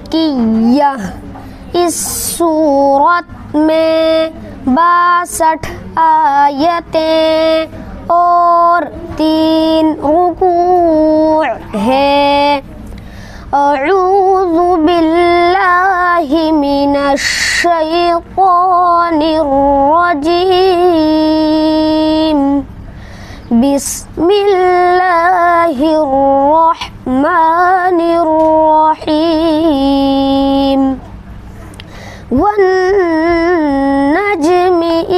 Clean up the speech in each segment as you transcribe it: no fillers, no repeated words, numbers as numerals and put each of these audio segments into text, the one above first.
मक्किय्या। इस सूरत में 62 आयतें और 3 रुकूअ है। अऊज़ु बिल्लाहि मिनश शैतानिर रजीम। बिस्मिल्लाहिर रहमानिर रहीम। वन्नज्मि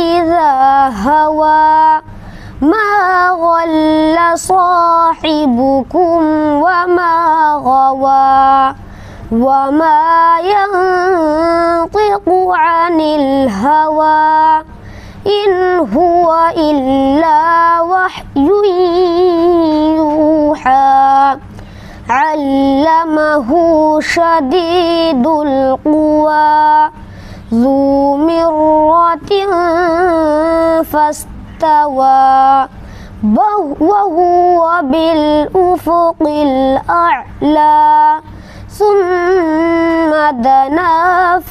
इज़ा हवा मा ज़ल्ला साहिबुकुम वमा गवा वमा यंतिक़ु अनिल हवा इन हुवा इल्ला वह्युन यूहा। अल्लमहु शदीदुल क़ुवा ज़ू मिर्रतिन फस्तवा वहुवा बिल उफ़ुक़िल अअला। सुम्मा दना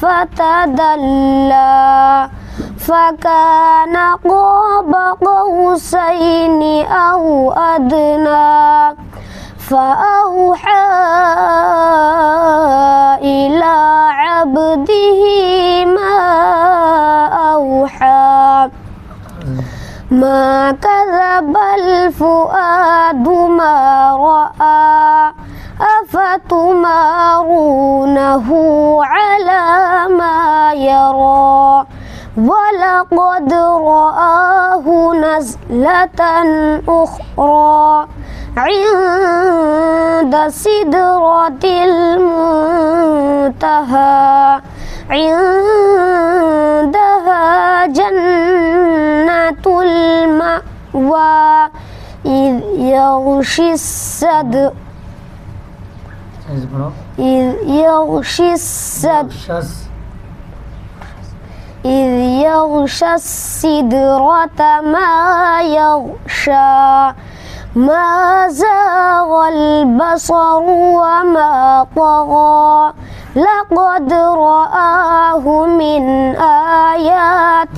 फ़तदल्ला फ़कान क़ाब क़ौसैनि औ अदना। फ़अौहा इला अब्दिही मा औहा। मा कज़बल फ़ुआदु मा रआ अफ़तुमारूनहु अला मा यरा। वलक़द रआहु नज़लतन उख़रा इन्द सिदरतिल मुंतहा। इन्दहा जन्नतुल मअवा इज़ यग़शिस सद्र إذ يغشى السدرة ما يغشى ما زاغ البصر وما طغى لقد رآه من آيات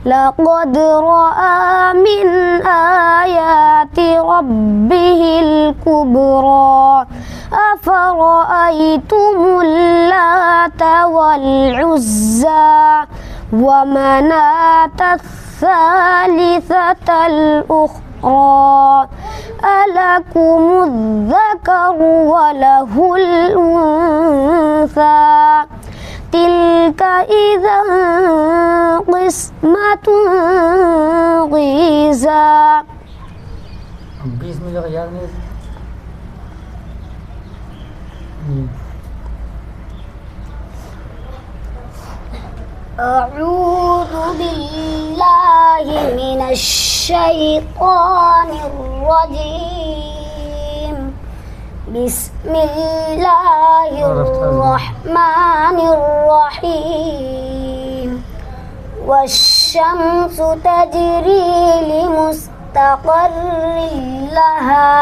لقد رأى من آيات ربه الكبرى أفرأيتم اللات والعزى ومناة الثالثة الأخرى ألكم الذكر وله الأنثى تلك إذا قسمة ضيزى. 20 में जो याद नहीं أعوذ بالله من الشيطان الرجيم. بسم الله الرحمن الرحيم. والشمس تجري لمستقر لها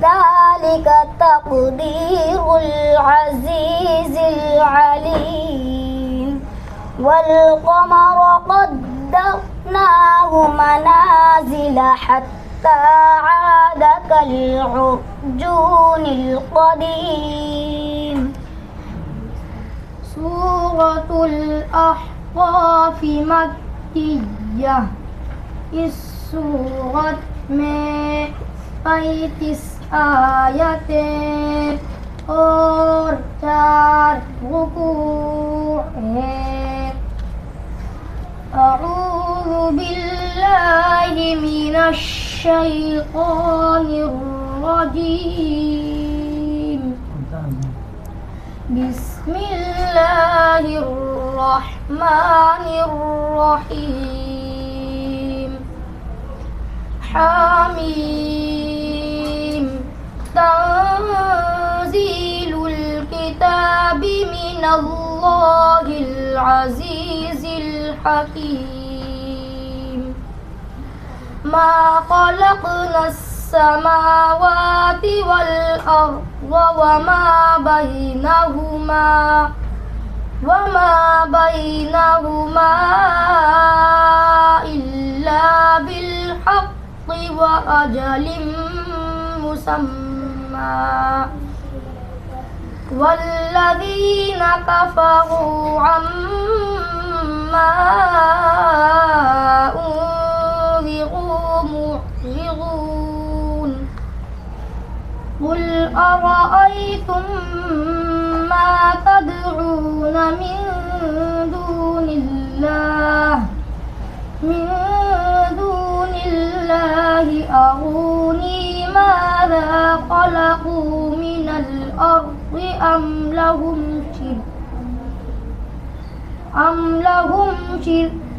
ذلك تقدير العزيز العليم. والقمر قدرناه منازل حتى عاد كالعرجون القديم. سورة الأحقاف مكية. इस सूरत में 35 आयतें और 4 रुकूअ हैं। अऊज़ु बिल्लाहि मिनश शैतानिर रजीम। बिस्मिल्लाहिर रहमानिर रहीम। हामीम। तंज़ीलुल किताबि मिनल्लाहिल अज़ीज़िल हकीम। मा खलक़नस السماوات والأرض وما بينهما إلا بالحق وأجل مسمى والذين كفروا عما أنذروا معرضون قل أرأيتم ما تدعون من دون الله أروني ماذا خلقوا من الأرض أم لهم شرك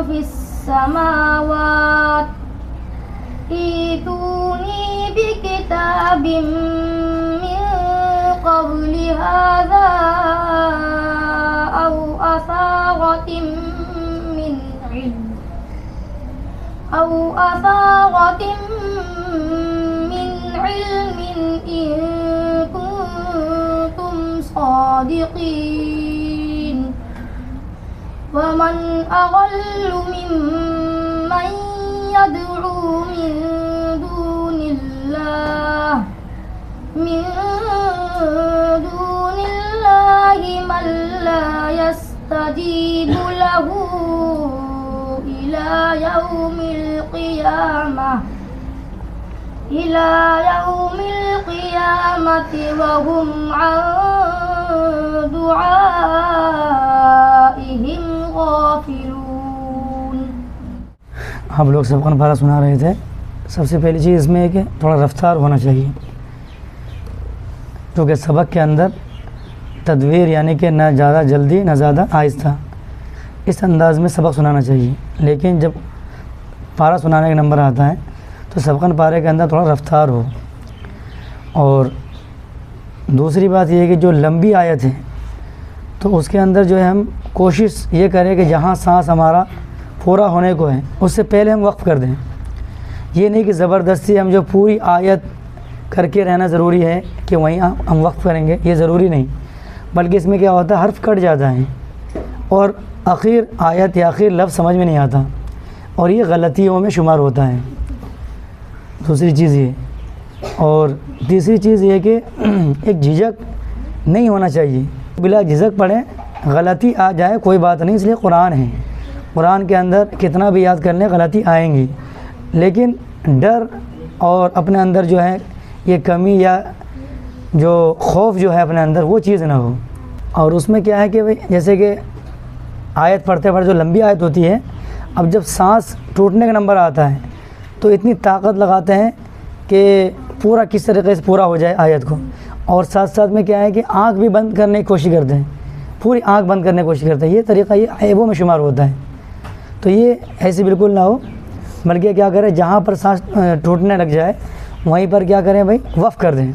في السماوات ائتوني بكتاب من قبل هذا أو أثارة من علم إن كنتم صادقين ومن أضل ممن يدعو من دون الله من لا يستجيب له إلى يوم القيامة وهم عن دعائهم غافلون। आप लोग सबका पारा सुना रहे थे। सबसे पहली चीज़ इसमें है कि थोड़ा रफ्तार होना चाहिए, क्योंकि सबक के अंदर तदवीर यानी कि ना ज़्यादा जल्दी ना ज़्यादा आहिस्ता, इस अंदाज़ में सबक सुनाना चाहिए। लेकिन जब पारा सुनाने का नंबर आता है तो सबकन पारे के अंदर थोड़ा रफ्तार हो। और दूसरी बात यह है कि जो लंबी आयत है तो उसके अंदर जो है हम कोशिश ये करें कि जहाँ सांस हमारा पूरा होने को है उससे पहले हम वक्फ़ कर दें। ये नहीं कि ज़बरदस्ती हम जो पूरी आयत करके रहना ज़रूरी है कि वहीं हम वक्फ़ करेंगे, ये ज़रूरी नहीं, बल्कि इसमें क्या होता है हर्फ कट जाता है और आखिर आयत या आखिर लफ्ज़ समझ में नहीं आता और ये गलतियों में शुमार होता है। दूसरी चीज़ ये, और तीसरी चीज़ ये कि एक झिझक नहीं होना चाहिए, बिला झिझक पढ़ें, गलती आ जाए कोई बात नहीं, इसलिए कुरान है, कुरान के अंदर कितना भी याद कर लें गलती आएंगी, लेकिन डर और अपने अंदर जो है ये कमी या जो खौफ जो है अपने अंदर वो चीज़ ना हो। और उसमें क्या है कि भाई जैसे कि आयत पढ़ते पढ़ते जो लंबी आयत होती है, अब जब सांस टूटने का नंबर आता है तो इतनी ताकत लगाते हैं कि पूरा किस तरीके से पूरा हो जाए आयत को, और साथ साथ में क्या है कि आँख भी बंद करने की कोशिश करते हैं, पूरी आँख बंद करने की कोशिश करते हैं। ये तरीक़ा ये ऐबों में शुमार होता है, तो ये ऐसे बिल्कुल ना हो, बल्कि क्या करें जहाँ पर सांस टूटने लग जाए वहीं पर क्या करें भाई वक़्फ़ कर दें।